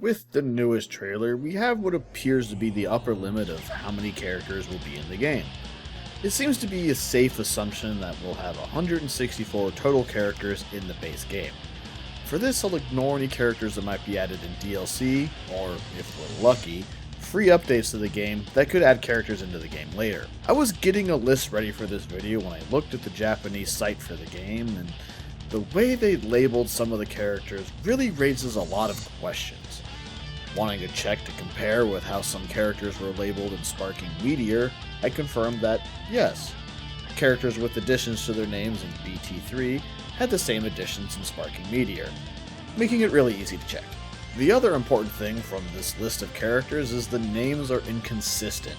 With the newest trailer, we have what appears to be the upper limit of how many characters will be in the game. It seems to be a safe assumption that we'll have 164 total characters in the base game. For this, I'll ignore any characters that might be added in DLC, or, if we're lucky, free updates to the game that could add characters into the game later. I was getting a list ready for this video when I looked at the Japanese site for the game, and the way they labeled some of the characters really raises a lot of questions. Wanting to check to compare with how some characters were labeled in Sparking Meteor, I confirmed that, yes, characters with additions to their names in BT3 had the same additions in Sparking Meteor, making it really easy to check. The other important thing from this list of characters is the names are inconsistent,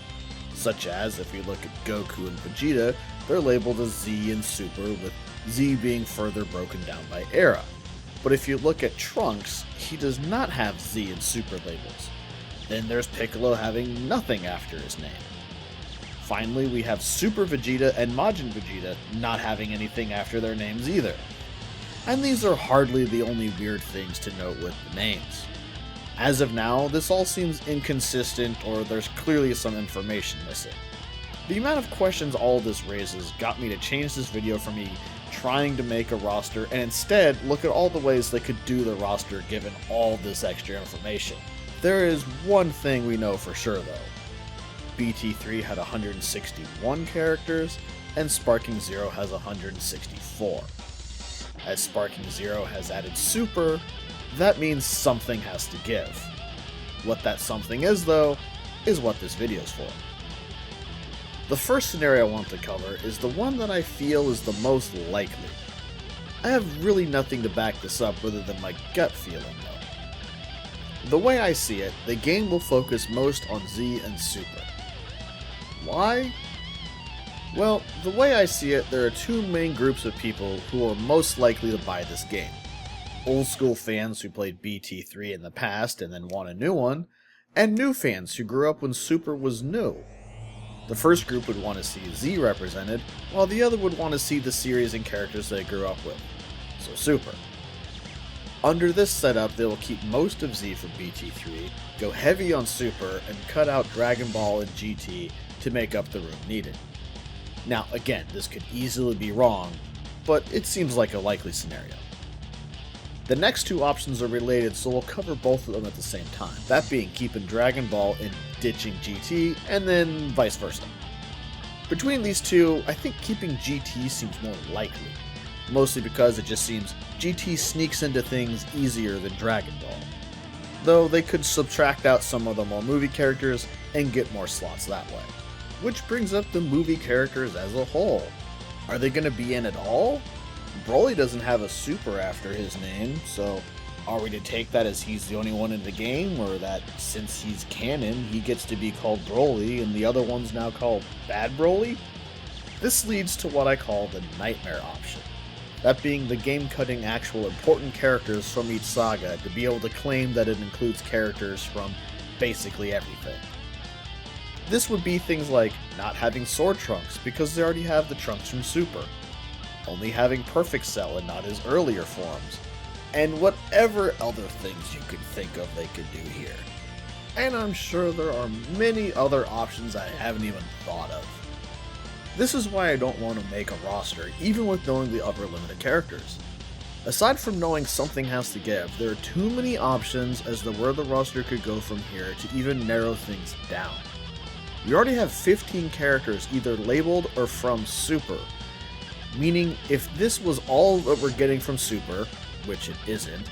such as if you look at Goku and Vegeta, they're labeled as Z and Super, with Z being further broken down by era. But if you look at Trunks, he does not have Z and Super labels. Then there's Piccolo having nothing after his name. Finally, we have Super Vegeta and Majin Vegeta not having anything after their names either. And these are hardly the only weird things to note with the names. As of now, this all seems inconsistent, or there's clearly some information missing. The amount of questions all this raises got me to change this video from me trying to make a roster and instead look at all the ways they could do the roster given all this extra information. There is one thing we know for sure though. BT3 had 161 characters, and Sparking Zero has 164. As Sparking Zero has added Super, that means something has to give. What that something is though, is what this video is for. The first scenario I want to cover is the one that I feel is the most likely. I have really nothing to back this up other than my gut feeling though. The way I see it, the game will focus most on Z and Super. Why? Well, the way I see it, there are two main groups of people who are most likely to buy this game. Old school fans who played BT3 in the past and then want a new one, and new fans who grew up when Super was new. The first group would want to see Z represented, while the other would want to see the series and characters they grew up with, so Super. Under this setup, they will keep most of Z for BT3, go heavy on Super, and cut out Dragon Ball and GT to make up the room needed. Now again, this could easily be wrong, but it seems like a likely scenario. The next two options are related, so we'll cover both of them at the same time, that being keeping Dragon Ball and ditching GT, and then vice versa. Between these two, I think keeping GT seems more likely, mostly because it just seems GT sneaks into things easier than Dragon Ball, though they could subtract out some of the more movie characters and get more slots that way. Which brings up the movie characters as a whole. Are they going to be in at all? Broly doesn't have a Super after his name, so are we to take that as he's the only one in the game, or that since he's canon, he gets to be called Broly and the other one's now called Bad Broly? This leads to what I call the nightmare option. That being the game cutting actual important characters from each saga to be able to claim that it includes characters from basically everything. This would be things like not having Sword Trunks because they already have the Trunks from Super, only having Perfect Cell and not his earlier forms, and whatever other things you could think of they could do here. And I'm sure there are many other options I haven't even thought of. This is why I don't want to make a roster, even with knowing the upper limit of characters. Aside from knowing something has to give, there are too many options as to where the roster could go from here to even narrow things down. We already have 15 characters either labeled or from Super, meaning if this was all that we're getting from Super, which it isn't,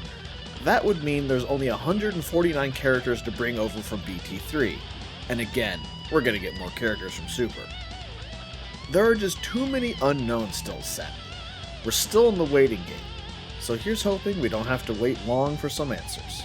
that would mean there's only 149 characters to bring over from BT3, and again, we're going to get more characters from Super. There are just too many unknowns still set. We're still in the waiting game, so here's hoping we don't have to wait long for some answers.